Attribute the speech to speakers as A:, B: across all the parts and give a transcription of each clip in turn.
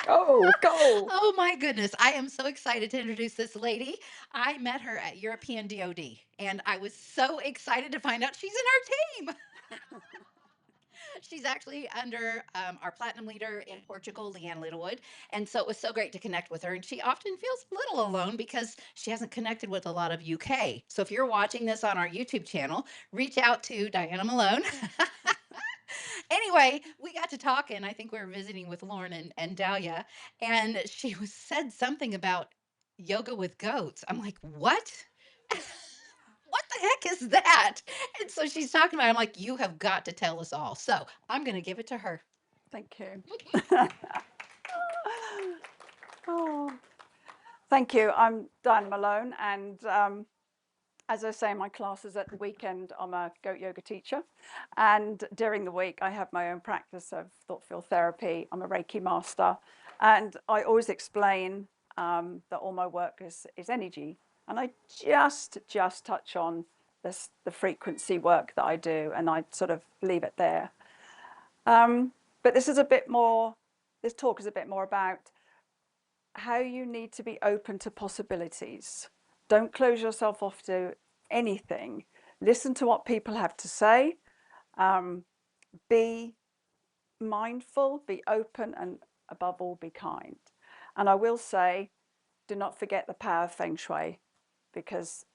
A: Go, go.
B: Oh my goodness. I am so excited to introduce this lady. I met her at European DoD, and I was so excited to find out she's in our team. She's actually under our platinum leader in Portugal, Leanne Littlewood. And so it was so great to connect with her. And she often feels a little alone because she hasn't connected with a lot of UK. So if you're watching this on our YouTube channel, reach out to Diana Malone. Anyway, we got to talking. I think we were visiting with Lauren and Dahlia, and she was said something about yoga with goats. I'm like, what? What the heck is that? And so she's talking about it. I'm like, you have got to tell us all. So I'm going to give it to her.
A: Thank you. Oh, thank you. I'm Diane Malone, and as I say in my classes at the weekend, I'm a goat yoga teacher, and during the week I have my own practice of thought field therapy. I'm a Reiki master, and I always explain that all my work is energy, and I just touch on the frequency work that I do, and I sort of leave it there. But this is a bit more. This talk is a bit more about how you need to be open to possibilities. Don't close yourself off to anything. Listen to what people have to say. Be mindful, be open, and above all, be kind. And I will say, do not forget the power of feng shui, because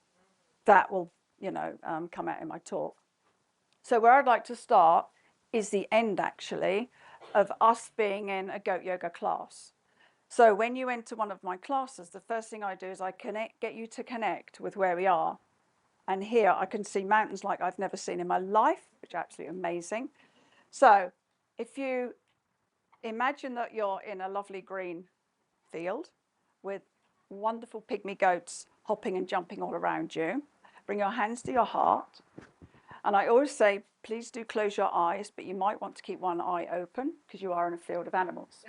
A: that will, come out in my talk. So where I'd like to start is the end, actually, of us being in a goat yoga class. So when you enter one of my classes, the first thing I do is I get you to connect with where we are. And here I can see mountains like I've never seen in my life, which are absolutely amazing. So if you imagine that you're in a lovely green field with wonderful pygmy goats hopping and jumping all around you, bring your hands to your heart. And I always say, please do close your eyes, but you might want to keep one eye open because you are in a field of animals.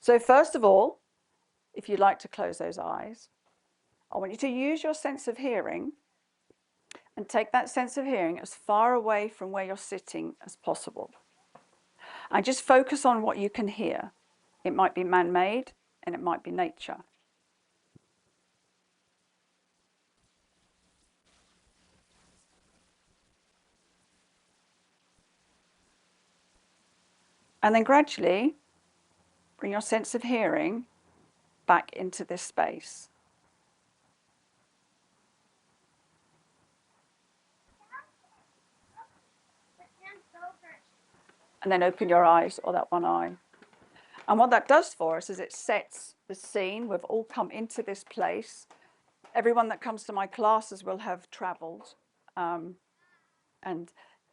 A: So first of all, if you'd like to close those eyes, I want you to use your sense of hearing and take that sense of hearing as far away from where you're sitting as possible. And just focus on what you can hear. It might be man-made and it might be nature. And then gradually bring your sense of hearing back into this space. And then open your eyes, or that one eye. And what that does for us is it sets the scene. We've all come into this place. Everyone that comes to my classes will have traveled. And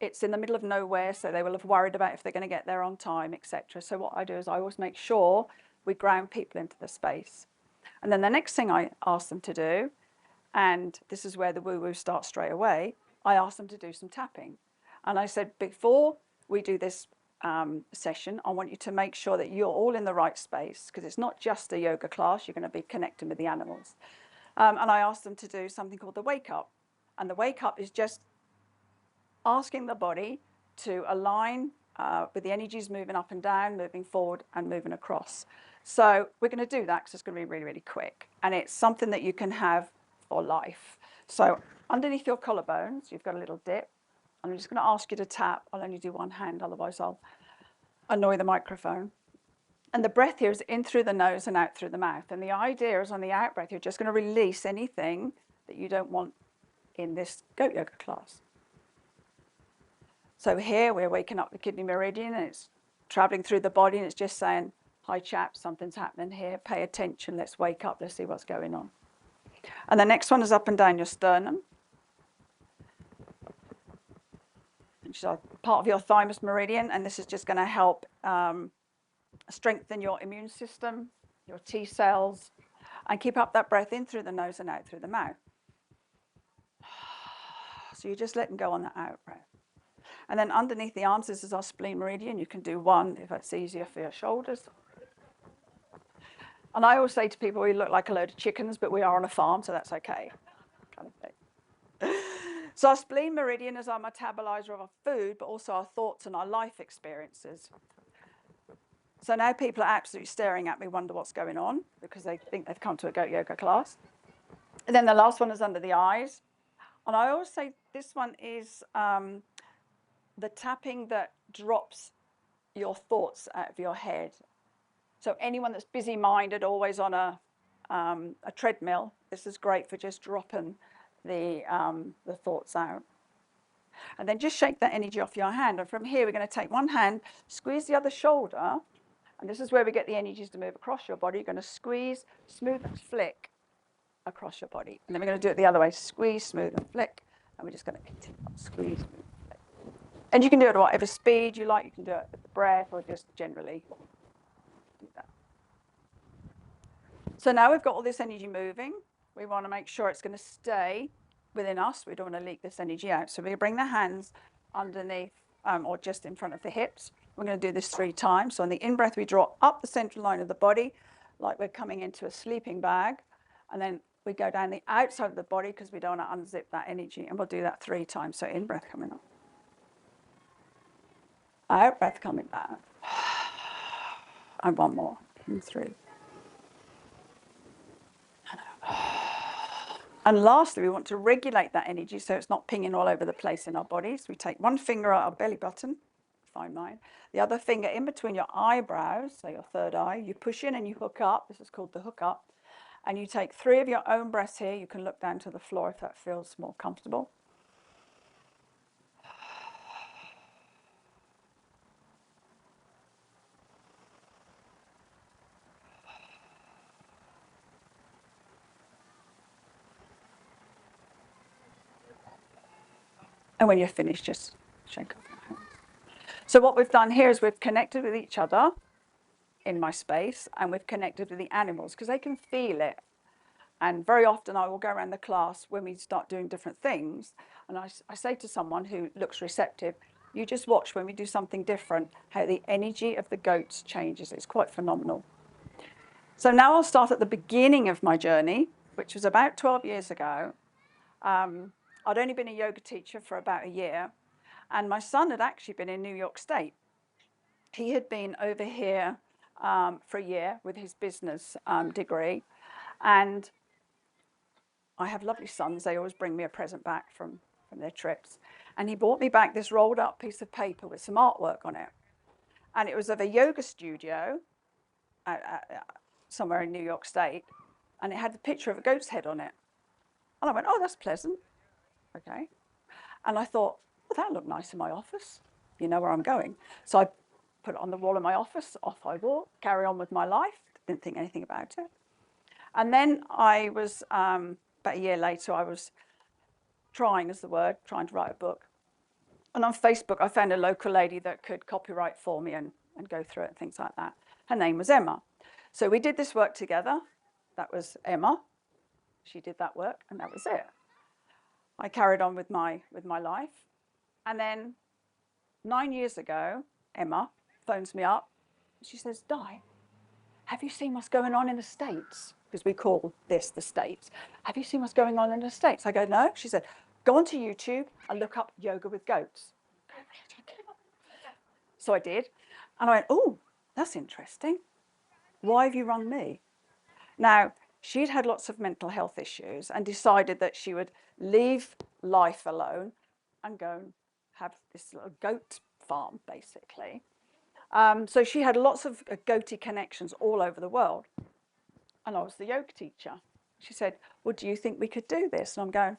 A: it's in the middle of nowhere, so they will have worried about if they're going to get there on time, etc. So what I do is I always make sure we ground people into the space. And then the next thing I ask them to do, and this is where the woo-woo starts straight away, I ask them to do some tapping. And I said, before we do this session, I want you to make sure that you're all in the right space, because it's not just a yoga class, you're going to be connecting with the animals. And I asked them to do something called the wake up. And the wake up is just asking the body to align with the energies moving up and down, moving forward and moving across. So we're going to do that because it's going to be really, really quick. And it's something that you can have for life. So underneath your collarbones, you've got a little dip. I'm just going to ask you to tap. I'll only do one hand, otherwise I'll annoy the microphone. And the breath here is in through the nose and out through the mouth. And the idea is on the out breath, you're just going to release anything that you don't want in this goat yoga class. So here we're waking up the kidney meridian and it's traveling through the body and it's just saying, hi chaps, something's happening here, pay attention, let's wake up, let's see what's going on. And the next one is up and down your sternum, which is part of your thymus meridian, and this is just going to help strengthen your immune system, your T cells, and keep up that breath in through the nose and out through the mouth. So you're just letting go on that out breath. And then underneath the arms, this is our spleen meridian. You can do one if it's easier for your shoulders. And I always say to people, we look like a load of chickens, but we are on a farm, so that's okay. Kind of thing. So our spleen meridian is our metabolizer of our food, but also our thoughts and our life experiences. So now people are absolutely staring at me, wonder what's going on, because they think they've come to a goat yoga class. And then the last one is under the eyes. And I always say this one is the tapping that drops your thoughts out of your head. So anyone that's busy-minded, always on a treadmill, this is great for just dropping the thoughts out. And then just shake that energy off your hand. And from here, we're going to take one hand, squeeze the other shoulder, and this is where we get the energies to move across your body. You're going to squeeze, smooth, and flick across your body. And then we're going to do it the other way, squeeze, smooth, and flick. And we're just going to continue on, squeeze, smooth, flick. And you can do it at whatever speed you like. You can do it with the breath or just generally do that. So now we've got all this energy moving. We want to make sure it's going to stay within us. We don't want to leak this energy out. So we bring the hands underneath or just in front of the hips. We're going to do this 3 times. So on the in-breath, we draw up the central line of the body like we're coming into a sleeping bag. And then we go down the outside of the body because we don't want to unzip that energy. And we'll do that 3 times. So in-breath coming up. Out-breath coming down. And one more. And 3. And lastly, we want to regulate that energy so it's not pinging all over the place in our bodies. We take one finger out our belly button, find mine, the other finger in between your eyebrows, so your third eye. You push in and you hook up. This is called the hook up. And you take 3 of your own breaths here. You can look down to the floor if that feels more comfortable. And when you're finished, just shake off your hands. So what we've done here is we've connected with each other in my space, and we've connected with the animals because they can feel it. And very often I will go around the class when we start doing different things, and I say to someone who looks receptive, you just watch when we do something different, how the energy of the goats changes. It's quite phenomenal. So now I'll start at the beginning of my journey, which was about 12 years ago. I'd only been a yoga teacher for about a year, and my son had actually been in New York State. He had been over here for a year with his business degree, and I have lovely sons. They always bring me a present back from their trips. And he brought me back this rolled up piece of paper with some artwork on it. And it was of a yoga studio somewhere in New York State. And it had the picture of a goat's head on it. And I went, oh, that's pleasant. Okay. And I thought, well, that looked nice in my office. You know where I'm going. So I put it on the wall in my office. Off I walked, carry on with my life. Didn't think anything about it. And then I was, about a year later, I was trying to write a book. And on Facebook, I found a local lady that could copyright for me and go through it and things like that. Her name was Emma. So we did this work together. That was Emma. She did that work, and that was it. I carried on with my life. And then 9 years ago, Emma phones me up. She says, Di, have you seen what's going on in the States? Because we call this the States. Have you seen what's going on in the States? I go, no. She said, go onto YouTube and look up yoga with goats. So I did. And I went, oh, that's interesting. Why have you rung me? Now, she'd had lots of mental health issues and decided that she would leave life alone and go and have this little goat farm, basically. So she had lots of goaty connections all over the world. And I was the yoga teacher. She said, well, do you think we could do this? And I'm going,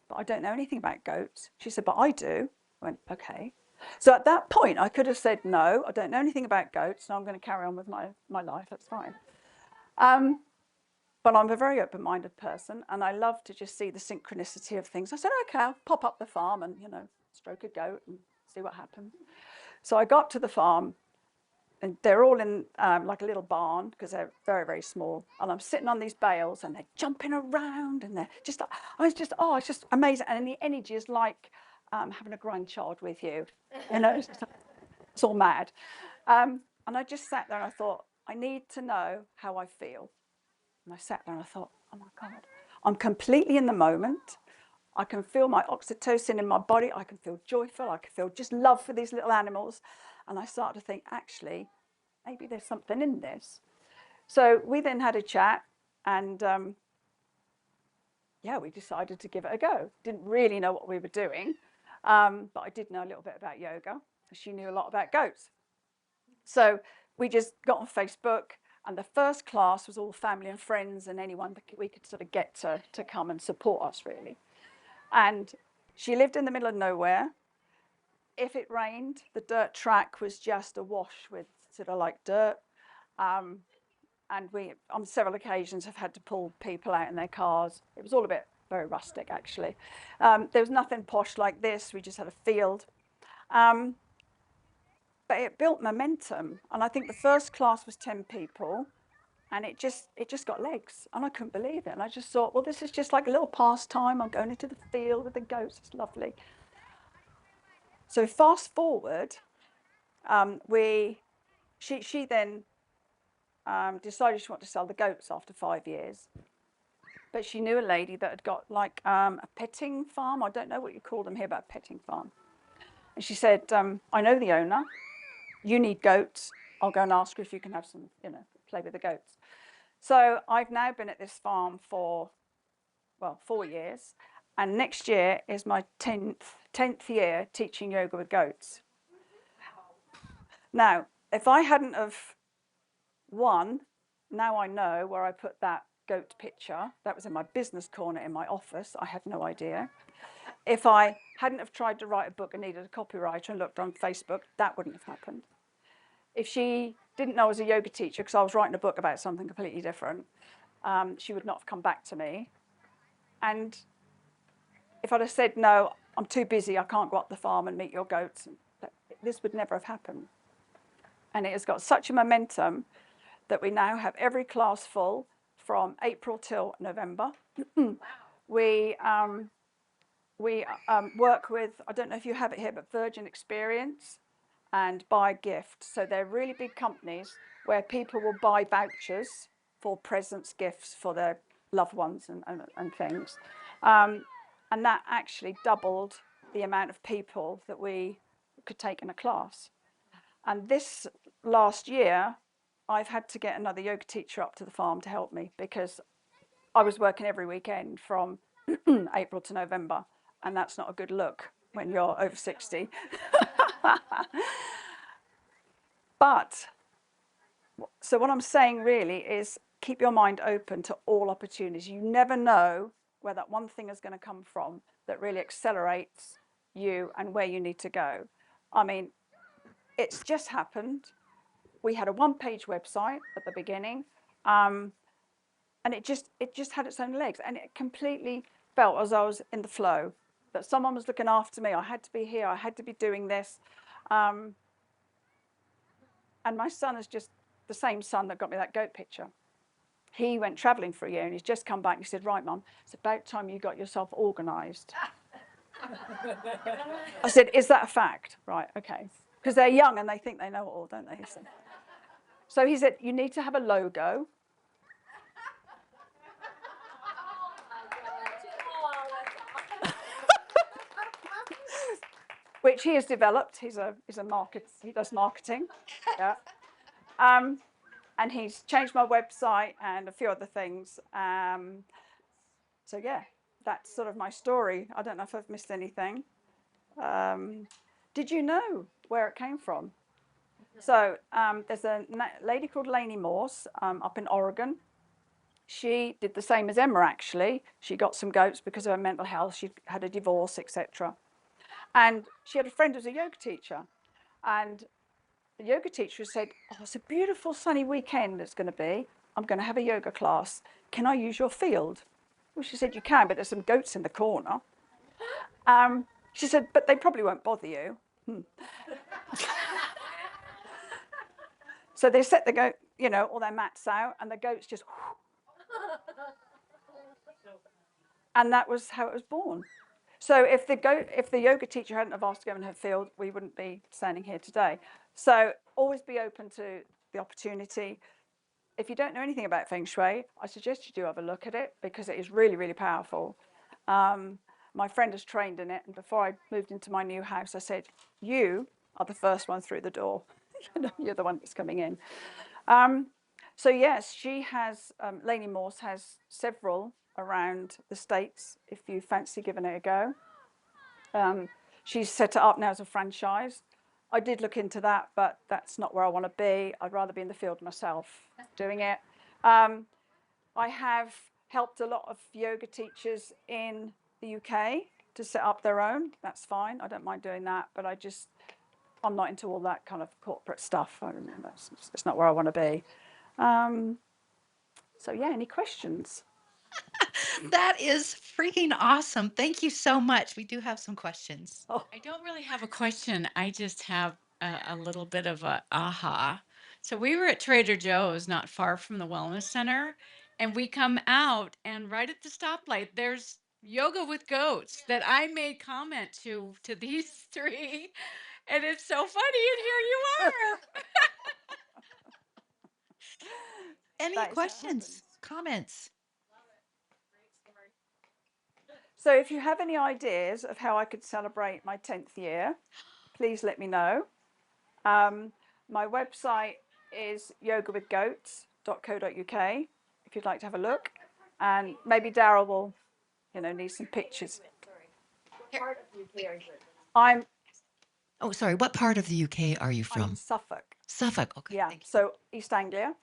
A: but I don't know anything about goats. She said, but I do. I went, okay. So at that point, I could have said, no, I don't know anything about goats, and I'm going to carry on with my life. That's fine. But I'm a very open-minded person, and I love to just see the synchronicity of things. I said, okay, I'll pop up the farm and, stroke a goat and see what happens. So I got to the farm, and they're all in like a little barn because they're very, very small. And I'm sitting on these bales, and they're jumping around, and they're just, it's just amazing. And the energy is like having a grandchild with you, it's all mad. And I just sat there and I thought, I need to know how I feel. And I sat there and I thought, oh my God, I'm completely in the moment. I can feel my oxytocin in my body. I can feel joyful. I can feel just love for these little animals. And I started to think, actually, maybe there's something in this. So we then had a chat, and yeah, we decided to give it a go. Didn't really know what we were doing, but I did know a little bit about yoga. She knew a lot about goats. So we just got on Facebook, and the first class was all family and friends and anyone that we could sort of get to come and support us, really. And she lived in the middle of nowhere. If it rained, the dirt track was just awash with sort of like dirt. And we, on several occasions, have had to pull people out in their cars. It was all a bit very rustic, actually. There was nothing posh like this. We just had a field. But it built momentum. And I think the first class was 10 people. And it just got legs. And I couldn't believe it. And I just thought, well, this is just like a little pastime. I'm going into the field with the goats. It's lovely. So fast forward, she then decided she wanted to sell the goats after 5 years. But she knew a lady that had got like a petting farm. I don't know what you call them here, but a petting farm. And she said, I know the owner. You need goats. I'll go and ask her if you can have some, play with the goats. So I've now been at this farm for, well, 4 years. And next year is my 10th year teaching yoga with goats. Now, if I hadn't have won, now I know where I put that goat picture. That was in my business corner in my office. I had no idea. If I hadn't have tried to write a book and needed a copywriter and looked on Facebook, that wouldn't have happened. If she didn't know I was a yoga teacher because I was writing a book about something completely different, she would not have come back to me. And if I'd have said, no, I'm too busy, I can't go up the farm and meet your goats, this would never have happened. And it has got such a momentum that we now have every class full from April till November. We work with, I don't know if you have it here, but Virgin Experience and Buy Gift. So they're really big companies where people will buy vouchers for presents, gifts for their loved ones and things. And that actually doubled the amount of people that we could take in a class. And this last year, I've had to get another yoga teacher up to the farm to help me because I was working every weekend from April to November, and that's not a good look when you're over 60. But, so what I'm saying really is keep your mind open to all opportunities. You never know where that one thing is going to come from that really accelerates you and where you need to go. I mean, it's just happened. We had a one-page website at the beginning, and it just had its own legs, and it completely felt as I was in the flow, that someone was looking after me. I had to be here. I had to be doing this. And my son is just the same son that got me that goat picture. He went traveling for a year, and he's just come back, and he said, right, Mum, it's about time you got yourself organized. I said, is that a fact? Right, okay. Because they're young, and they think they know it all, don't they? So he said, you need to have a logo. Which he has developed. He does marketing. Yeah. And he's changed my website and a few other things. So yeah, that's sort of my story. I don't know if I've missed anything. Did you know where it came from? So there's a lady called Lainey Morse up in Oregon. She did the same as Emma, actually. She got some goats because of her mental health. She had a divorce, etc. And she had a friend who was a yoga teacher. And the yoga teacher said, oh, it's a beautiful sunny weekend it's going to be. I'm going to have a yoga class. Can I use your field? Well, she said, you can, but there's some goats in the corner. She said, but they probably won't bother you. So they set the goat, all their mats out, and the goats just... And that was how it was born. So if the yoga teacher hadn't have asked to go in her field, we wouldn't be standing here today. So always be open to the opportunity. If you don't know anything about Feng Shui, I suggest you do have a look at it because it is really, really powerful. My friend has trained in it, and before I moved into my new house, I said, you are the first one through the door. You're the one that's coming in. So yes, she has, Lainey Morse has several around the States if you fancy giving it a go. She's set it up now as a franchise. I did look into that, but that's not where I want to be. I'd rather be in the field myself doing it. I have helped a lot of yoga teachers in the UK to set up their own. That's fine. I don't mind doing that, but I'm not into all that kind of corporate stuff. It's not where I want to be. So yeah, any questions?
B: That is freaking awesome. Thank you so much. We do have some questions.
A: Oh,
C: I don't really have a question. I just have a little bit of a aha. So we were at Trader Joe's not far from the Wellness Center, and we come out, and right at the stoplight, there's yoga with goats that I made comment to these three, and it's so funny. And here you are.
B: Any
A: that is how it
B: questions,
A: happens.
B: comments?
A: So if you have any ideas of how I could celebrate my 10th year, please let me know. My website is yogawithgoats.co.uk if you'd like to have a look. And maybe Daryl will, need some pictures. I'm
B: Oh, sorry. What part of the UK are you
A: I'm in
B: from?
A: Suffolk.
B: Suffolk. Okay.
A: Yeah,
B: Thank you.
A: so East Anglia.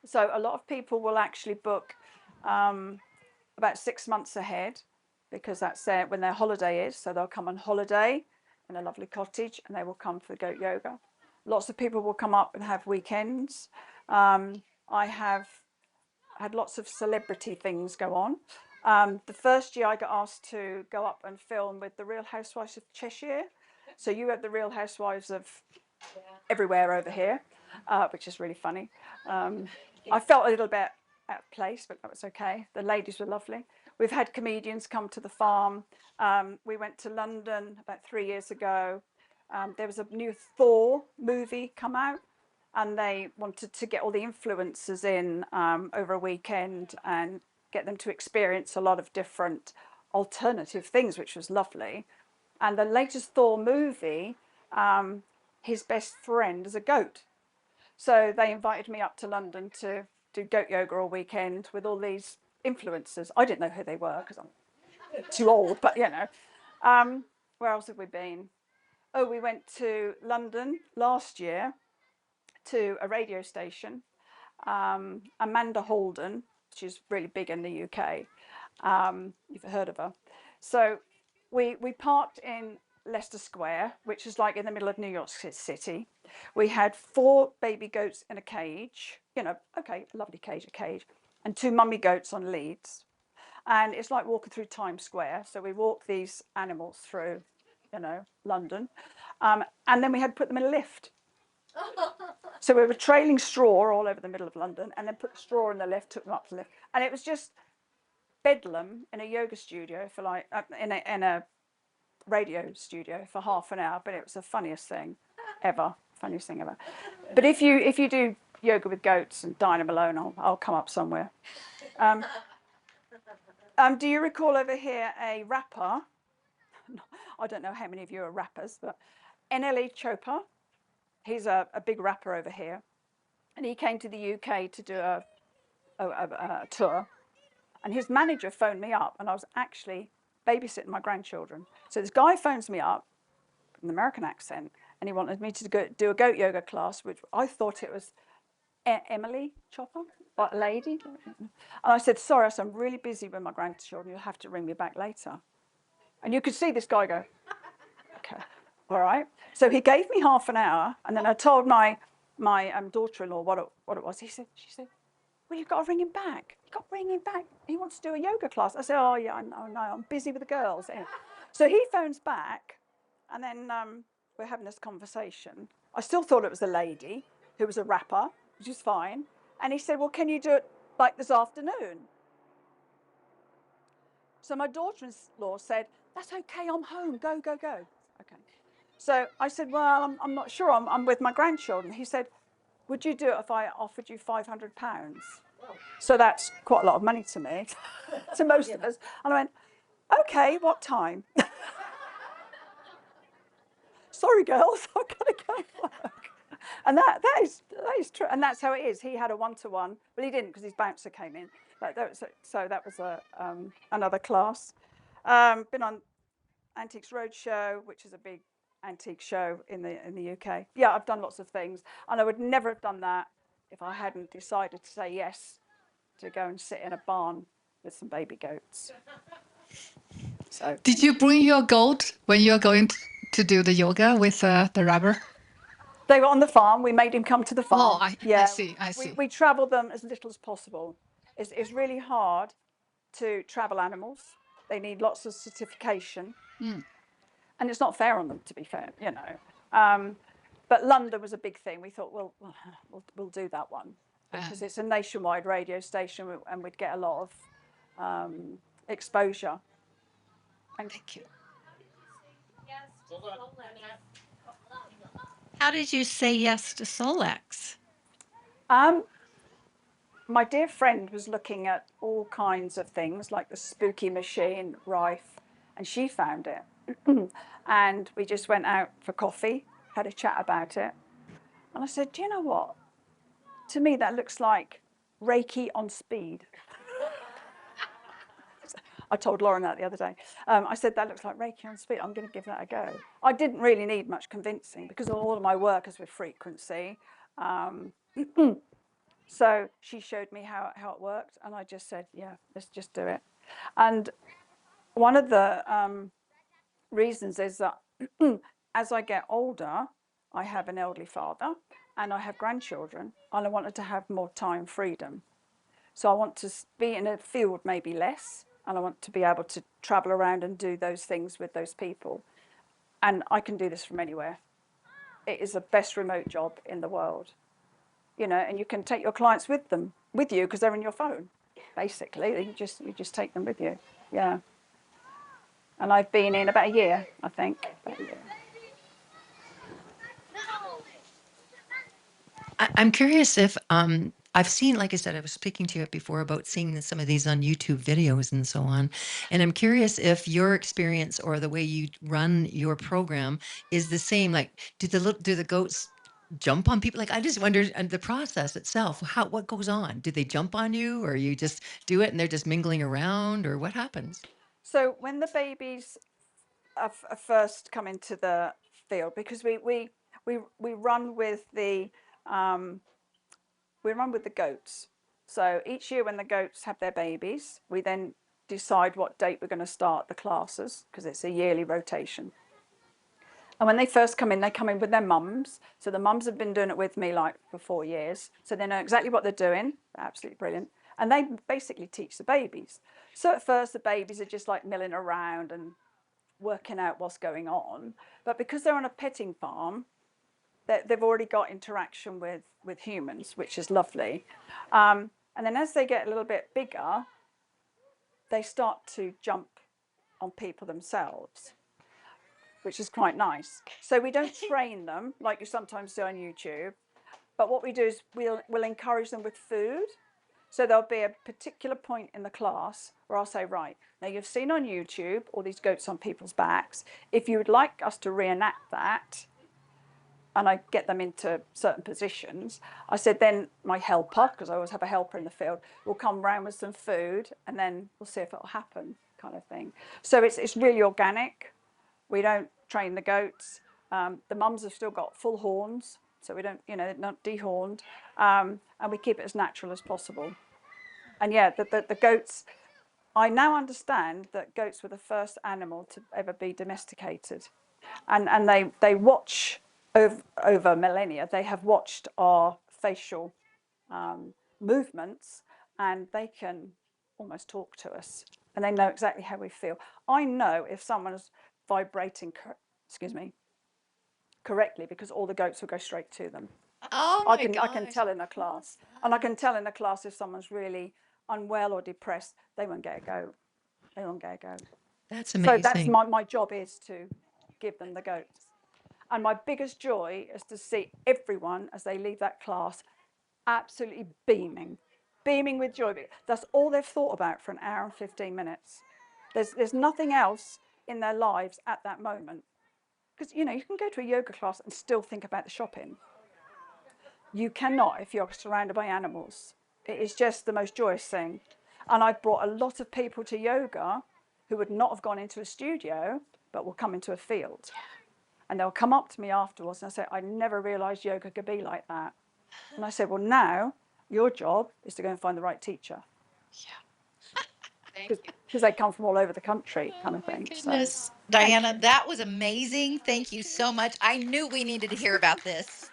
A: So a lot of people will actually book about 6 months ahead because that's when their holiday is. So they'll come on holiday in a lovely cottage and they will come for goat yoga. Lots of people will come up and have weekends. I have had lots of celebrity things go on. The first year I got asked to go up and film with the Real Housewives of Cheshire. So you have the Real Housewives of everywhere over here, which is really funny. I felt a little bit out of place, but that was okay. The ladies were lovely. We've had comedians come to the farm. We went to London about 3 years ago. There was a new Thor movie come out, and they wanted to get all the influencers in over a weekend and get them to experience a lot of different alternative things, which was lovely. And the latest Thor movie, his best friend is a goat. So they invited me up to London to do goat yoga all weekend with all these influencers. I didn't know who they were because I'm too old, but where else have we been? Oh, we went to London last year to a radio station, Amanda Holden, which is really big in the UK. You've heard of her. So we parked in Leicester Square, which is like in the middle of New York City. We had 4 baby goats in a cage, okay, a lovely cage, and 2 mummy goats on leads. And it's like walking through Times Square. So we walked these animals through, London. And then we had to put them in a lift. So we were trailing straw all over the middle of London and then put the straw in the lift, took them up to the lift. And it was just bedlam in a yoga studio for like, in a radio studio for half an hour, but it was the funniest thing ever. Funniest thing ever. But if you do yoga with goats and Dinah Malone, I'll come up somewhere. Do you recall over here a rapper? I don't know how many of you are rappers, but NLE Chopra. He's a big rapper over here, and he came to the UK to do a tour. And his manager phoned me up, and I was actually babysitting my grandchildren. So this guy phones me up with an American accent, and he wanted me to go do a goat yoga class, which I thought it was Emily Chopper, a lady. And I said, sorry, I'm really busy with my grandchildren. You'll have to ring me back later. And you could see this guy go, okay, all right. So he gave me half an hour, and then I told my daughter-in-law what it was. She said, well, you've got to ring him back. You've got to ring him back. He wants to do a yoga class. I said, oh, yeah, I know, I'm busy with the girls. Anyway. So he phones back, and then we're having this conversation. I still thought it was a lady who was a rapper, which is fine. And he said, well, can you do it like this afternoon? So my daughter-in-law said, that's okay, I'm home, go, go, go. Okay. So I said, well, I'm not sure, I'm with my grandchildren. He said, would you do it if I offered you £500? So that's quite a lot of money to me, to most of us. And I went, okay, what time? Sorry, girls, I've got to go to work. And that is true, and that's how it is. He had a one-to-one, but he didn't because his bouncer came in. So that was another class. Been on Antiques Roadshow, which is a big antique show in the UK. Yeah, I've done lots of things, and I would never have done that if I hadn't decided to say yes to go and sit in a barn with some baby goats. So
D: Did you bring your goat when you're going to do the yoga with the rubber?
A: they were on the farm. We made him come to the farm.
D: Oh, I
A: Yeah,
D: see, I see.
A: we travel them as little as possible. It's really hard to travel animals. They need lots of certification, and it's not fair on them, to be fair, you know. But London was a big thing. We thought, well, we'll do that one because it's a nationwide radio station, and we'd get a lot of exposure.
D: Thank you.
B: How did you say yes to Solex?
A: My dear friend was looking at all kinds of things like the spooky machine, Rife, and she found it. And we just went out for coffee, had a chat about it. And I said, do you know what? To me, that looks like Reiki on speed. I told Lauren that the other day. I said, that looks like Reiki on speed. I'm going to give that a go. I didn't really need much convincing because all of my work is with frequency. So she showed me how it worked, and I just said, yeah, let's just do it. And one of the reasons is that as I get older, I have an elderly father and I have grandchildren, and I wanted to have more time freedom. So I want to be in a field maybe less, and I want to be able to travel around and do those things with those people. And I can do this from anywhere. It is the best remote job in the world. You know, and you can take your clients with you because they're in your phone, basically. You just take them with you. Yeah. And I've been in about a year, I think. About a year.
E: I'm curious if I've seen, like I said, I was speaking to you before about seeing some of these on YouTube videos and so on. And I'm curious if your experience or the way you run your program is the same. Like, do the goats jump on people? Like, I just wonder, and the process itself, what goes on? Do they jump on you, or you just do it and they're just mingling around, or what happens?
A: So when the babies are first come into the field, because we run with the goats. So each year when the goats have their babies, we then decide what date we're going to start the classes because it's a yearly rotation. And when they first come in, they come in with their mums. So the mums have been doing it with me like for 4 years. So they know exactly what they're doing. They're absolutely brilliant. And they basically teach the babies. So at first the babies are just like milling around and working out what's going on. But because they're on a petting farm, they've already got interaction with humans, which is lovely. And then as they get a little bit bigger, they start to jump on people themselves, which is quite nice. So we don't train them like you sometimes do on YouTube, but what we do is we'll encourage them with food. So there'll be a particular point in the class where I'll say, right, now you've seen on YouTube all these goats on people's backs. If you would like us to reenact that, and I get them into certain positions, I said then my helper, because I always have a helper in the field, will come round with some food and then we'll see if it'll happen, kind of thing. So it's really organic. We don't train the goats. The mums have still got full horns, so we don't, not dehorned. And we keep it as natural as possible. And yeah, the goats, I now understand that goats were the first animal to ever be domesticated. And they watch over millennia, they have watched our facial movements, and they can almost talk to us, and they know exactly how we feel. I know if someone's vibrating, correctly, because all the goats will go straight to them.
B: Oh
A: I
B: my
A: can
B: gosh.
A: tell in a class, and I can tell in a class if someone's really unwell or depressed, they won't get a goat. They won't get a goat.
E: That's
A: So that's
E: amazing.
A: my job, is to give them the goats. And my biggest joy is to see everyone as they leave that class absolutely beaming with joy. That's all they've thought about for an hour and 15 minutes. There's nothing else in their lives at that moment. Because, you can go to a yoga class and still think about the shopping. You cannot if you're surrounded by animals. It is just the most joyous thing. And I've brought a lot of people to yoga who would not have gone into a studio, but will come into a field. And they'll come up to me afterwards and say, I never realized yoga could be like that. And I said, well, now your job is to go and find the right teacher.
B: Thank you.
A: Because they come from all over the country, kind of
B: Oh my
A: thing.
B: goodness.
A: Thank
B: Diana,
A: you.
B: that was amazing. Thank you so much. I knew we needed to hear about this.